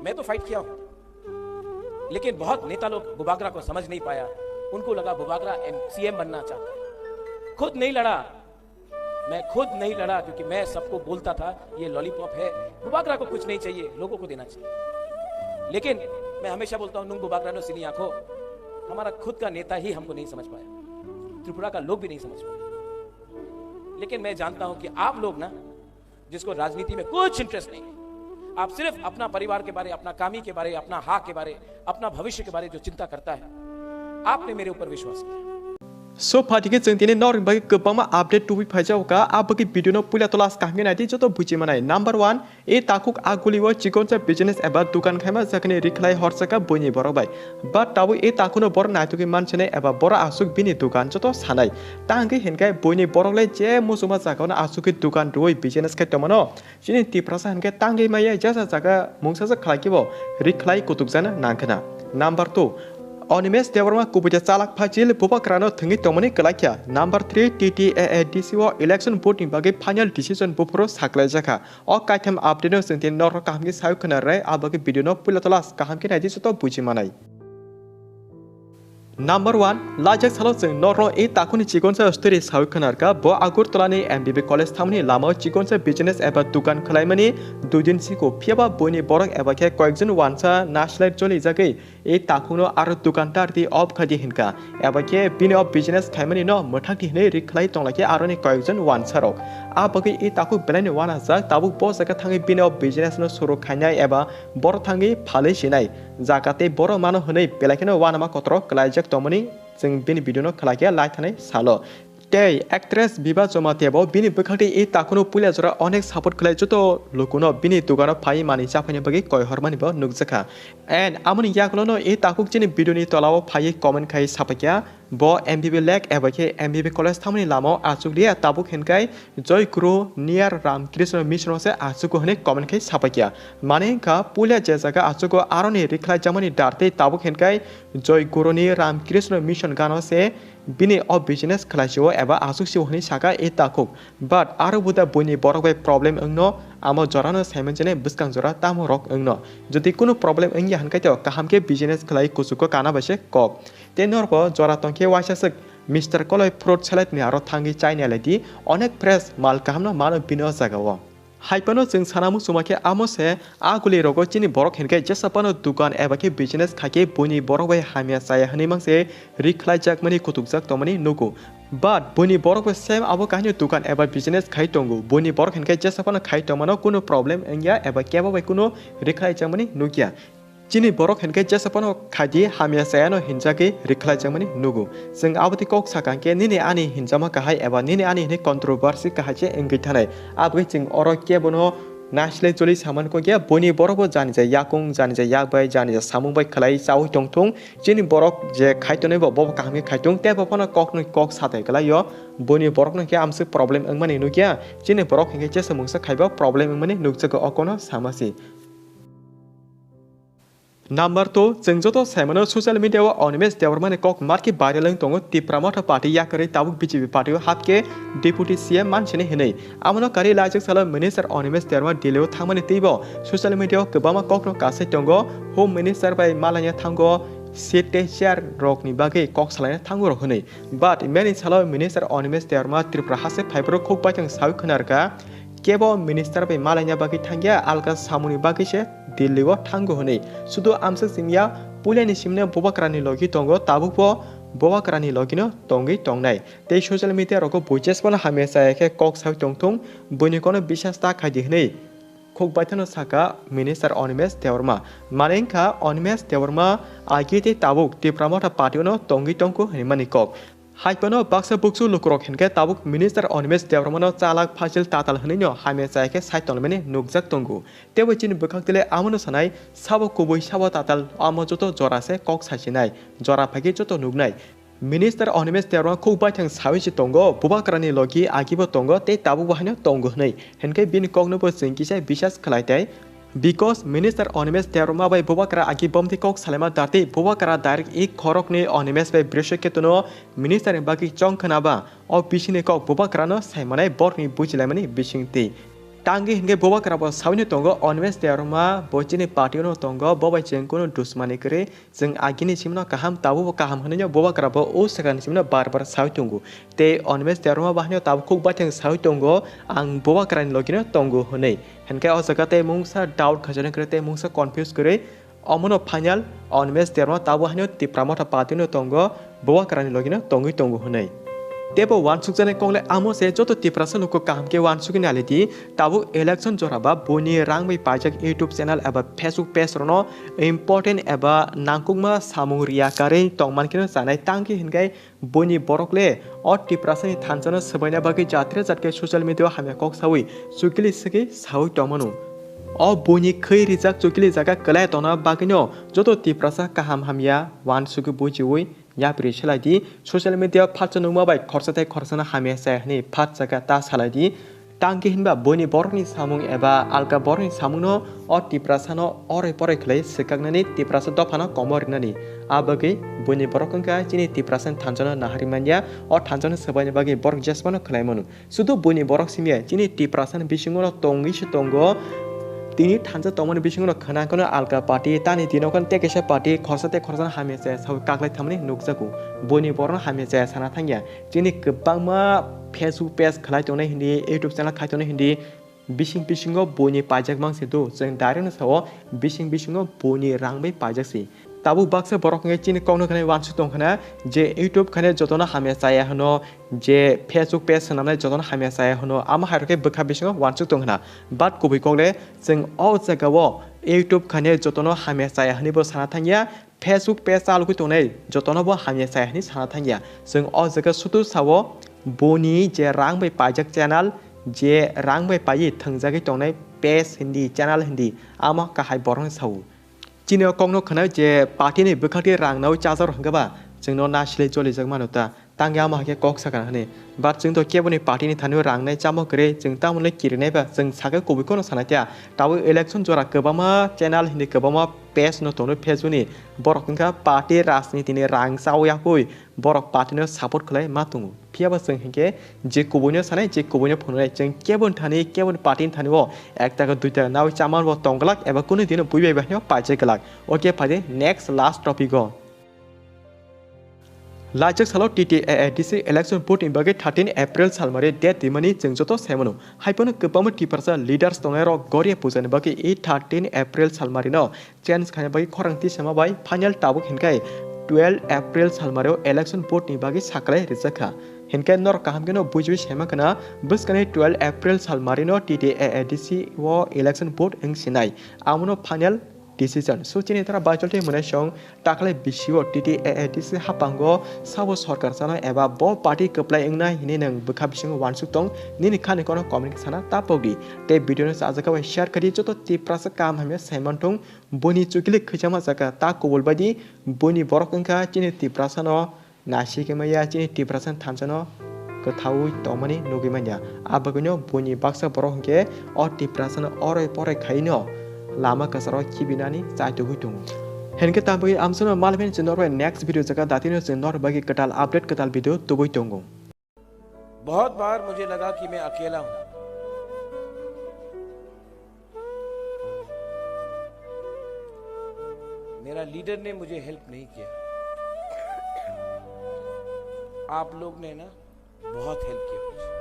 मैं तो फाइट किया हूं, लेकिन बहुत नेता लोग बुबागरा को समझ नहीं पाया। उनको लगा बुबागरा सीएम बनना चाहता है। खुद नहीं लड़ा, मैं खुद नहीं लड़ा, क्योंकि मैं सबको बोलता था ये लॉलीपॉप है, बुबागरा को कुछ नहीं चाहिए, लोगों को देना चाहिए। लेकिन मैं हमेशा बोलता हूं, नुंग बुबागरा नो सिनी आंखो, हमारा खुद का नेता ही हमको नहीं समझ पाया, त्रिपुरा का लोग भी नहीं समझ पाए। लेकिन मैं जानता हूं कि आप लोग ना, जिसको राजनीति में कुछ इंटरेस्ट नहीं है, आप सिर्फ अपना परिवार के बारे, अपना कामी के बारे, अपना हाँ के बारे, अपना भविष्य के बारे जो चिंता करता है, आपने मेरे ऊपर विश्वास किया। So party ke jengtini nor bagi kebama update tu bhaja ka abagi video no pula tolas kahmi nai joto buji manai. Number 1 e takuk aguli wo chikon sa business eba dukan khaima jakni Rikhwlai horsaka boni borobai. But tabu e takuno bor nai tu ki manchene eba bora asuk bini dukan joto sanai. Tangki henkai boni boroklai je musuma jakona asuki dukan roi business ke tomano. Jini Tiprasa henkai tangi maya jasa jaga mungsa sa khlakibo Rikhwlai kutukjana nangkhana. Number 2 ANIMESH Chalak Fajil Bubagra thengi tomani kalakya. Number 3 TTAADCO election voting bagi final decision Bubagra Rikhwlai Jakha. O kaitam update no sengtin nor kaham ki sayu khana rai abagi video no pula tolas kaham ki naji soto buji manai. Number 1 lajak salo jeng norno e takuni chikon sa story sayu khana ka bo agur tolani MBB college thamni lama chikon sa business eba dukan khlaimani dujin siko phiaba boni borok eba ke koekjon wansa national joli jagai e takuno aro dukantar di off khadi hinka eba ke bini of business khaimani no mothakti hne Rikhwlai tonglake aro ni koekjon wansa rok abagi e taku belani wana jak tabu bo jaka thangi bini of business no suru khainai eba bor thangi phale sinai jakate boro mano hne belakeno wana ma kotro klai tomani jeng bini video no khalake lai thanai salo tei actress biba jomatebo bini bukhati e takuno pula jora onek support khlai joto lokuno bini dugano phai mani chaphani bagi koi hormani bo nukjaka and amoni yaklo no e takuk chini video ni tolao phai comment khai sapakya bo MBB leg ebake MBB college thamni lamo achuklia tabuk henkai joy guru near ram krishna mission se achuko hne comment khai sapakya mane ka pula je jaga achuko aroni Rikhwlai jamani darte tabuk henkai joy guru ni ram krishna mission gano se bini of business khlaicho eba asuk siwhni saka e takuk but aro buda boni borok problem engno amo jorano saimanjene buskang jora tamo rok engno jodi kuno problem engya hankai to kaham ke business khlai kusuko kana base kop tenor bo jora tongke waisasuk Mr. Koloi fruit salad ni aro thangi chaina ledi onek press mal kahamno mano bino jagawo haipano jeng sanamu sumake amose aguli rogo chini borok henkai jesapano dukan eba ke business khake boni borok bai hamia saya hani mangse Rikhwlai jakmani kutukjak tomani nugu but boni borok bai same abo kahni dukan eba business khai tongu boni borok henkai jesapano khai tomano kuno problem engya eba keba bai kuno Rikhwlai jakmani nugya chini borok henkai jesapano khadi hamia saya no hinjake Rikhwlai jakmani nugu jeng aboti kok sakangke nini ani hinjama kahai eba nini ani hne controversy kahache enggai thanai aboi jeng oro kebono national joli saman ko gya boni borok bo jani ja yakung jani ja yakbai jani ja samung bai khlai chawi tongthong chini borok je khaitone bo bo kahmi khaitung te bopano kok no kok satai kala yo boni borok no ke amse problem engmani nugya chini borok hengai jesamung sa khaiba problem engmani nugjago okono samasi Number 2 jengjoto saimano social media wa ANIMESH dewarmane kok marki viral tongo Tiprasa party yakare tabuk BJP party hapke deputy CM manchene hinai amano kari lajak sala minister ANIMESH dewarma dileo thangmani teibo social media kebama kok no kasai tongo home minister bai malanya thango sete share rok ni bage kok salane thango rok hinai but many sala minister ANIMESH dewarma Tiprasa phaibro khok bai jang sawi khnarka kebo minister bai malanya bagi thangya alka samuni bagi se Delhiwa thango hone sudo amsa simya pulani simne Bubagra ni logi tongo tabukbo Bubagra ni logino tongi tongnai tei social media roko bojes bana hamesa ke kok saw tongthong boni kono bishasta khadi hnei khok baithano saka minister ANIMESH dewarma manenka ANIMESH dewarma agite tabuk Tiprasa party no tongi tongko himani kok haipano baksa buksu lukrok henke tabuk minister ANIMESH dewarmano Chalak Fajil tatal hninyo hamesa ke saitolmene nugjak tongu tebo chin bukhaktile amono sanai sabo kubui sabo tatal amo joto jorase kok sasinai jora phagi joto nugnai minister ANIMESH dewarma khokbai thang sawi tongo Bubagra ni logi agibo tongo te tabu bahano tongo hnei henke bin kokno bo jengki sai bisas khlaitai because minister ANIMESH dewarma bai Bubagra agi bomti kok salema darte Bubagra direct e khorok ni ANIMESH bai bresheketono minister bagi chongkhana ba o bisine kok Bubagra no saimanai borni bujilamani bisingti Tangi hinge boba karabo sawni tongo onmes derma bojini party no tongo boba jengkono dusmani kere jeng agini simno kaham tabu kaham hanyo boba karabo o sakan simno bar sawi tongo te onmes derma bahnya tabu kuk bateng sawi tongo ang boba karan logino tongo honei henke o sakate mungsa doubt khajane kere te mungsa confuse kere omono final onmes derma tabu hanyo tipramota party no tongo boba karan logino tongo honei Tebo wan sukjane kongle amo se joto Tiprasa loko kaham ke wan sukini aliti tabu election joraba boni rangbai pajak YouTube channel aba Facebook page rono important aba nangkukma samung ria kare tongman kino sanai tangki hingai boni borokle o Tiprasa ni thanjana sabaina bagi jatra jatke social media hamya kok sawi sukili sagi sawi tongmanu o boni khoi rijak sukili jaga kalai tona bagino joto Tiprasa kaham hamya wan suku buji oi या प्रिशलाइदि social media फाचनो मबाइ खरसाथाय Kharsana हामेसायनि फाच जागा ता सालाइदि टांगि हिनबा बनि बरनि सामुं एबा आलका बरनि सामुंनो अ तिप्रासानो अरे परे खलै सिकागनानि तिप्रासा दफाना कमरनानि आबगै बनि बरकंका जिनि तिप्रासन थानजनो नाहारिमानिया अ थानजनो सबायनि बागै बरक जेसमानो खलायमनु सुदु बनि बरक सिमिया जिनि तिप्रासन बिसिङनो तंगिस तंगो Tini thansa tomoni bisingono khana kono alka party tani dinokon tekesa party khorsate khorsana hamese sau kaklai thamni nukjaku boni borno hamese sana thangya tini kbangma Facebook page khlai tonai hindi YouTube channel khai tonai hindi bisingo boni pajak mangse do jeng dareno sawo bisingo boni rangbai pajaksi tabu baksa borok nge chini kongno khane wansu tongkhana je YouTube khane jotona hamesaya hono je Facebook page sanamnai jotona hamesaya hono ama haroke bokha bisingo wansu tongkhana bat kubi kogle jeng o jagawo YouTube khane jotono hamesaya hani bo sana thangya Facebook page alku tonai jotono bo hamesaya hani sana thangya jeng o jaga sutu sawo boni je rangbai pajak channel je rangbai payi thangjagi tongnai page hindi channel hindi ama kahai borong sawu Chino kongno khana je party ni bukhati rang nau chazar hangaba jengno na sile joli jagmanota tangya ma ke kok sakana hane bat jeng to keboni party ni thanu rang nai chamo kre jeng tamune kirne ba jeng saga kobiko no sanatya tabu election jora kebama channel hindi kebama page no tono page ni borokka party rajniti ni rang sawya koi borok party no support khlai matungu phiaba jeng hingke je kobonyo sanai je kobonyo phonai jeng kebon thani kebon party thani o ekta ka duita nau chaman bo tongglak eba kunu dino buibai bahno paje galak okay phade next last topic go Lajak salo TTAADC election vote in bagi 13 April salmare date dimani jengjoto semanu haipono kebam Tiprasa leaders tongero goria pujan bagi 13 April salmare no chance khane bagi khorangti sama bai final tabuk hinkai 12 April salmare election vote ni bagi saklai rizakha hinkai nor kaham geno bujui sema kana buskane 12 April salmare no TTAADC wo election vote ing sinai amuno final decision so chini tara bajolte mone song takle bisio TTAADC hapango sabo sarkar sana eba bo party keplai engna hini nang bukha bisingo wansuk tong nini khani kono communication ta pogdi te video no sajaka bai share kari joto Tiprasa kam hamya simon tong boni chukile khijama jaka ta kobol badi boni borokangka chini Tiprasa no nasi kemaya chini Tiprasa thansano kothawi tomani nugimanya abagonyo boni baksa borokangke o Tiprasa no ore pore khaino lama kasaro kibinani chai tu hutung henke tambagi amsuna malpen chenor next video jaga datino chenor bagi katal update katal video tu tongo बहुत बार मुझे लगा कि मैं अकेला हूं मेरा leader ने मुझे हेल्प नहीं किया आप लोग ने ना बहुत हेल्प किया मुझे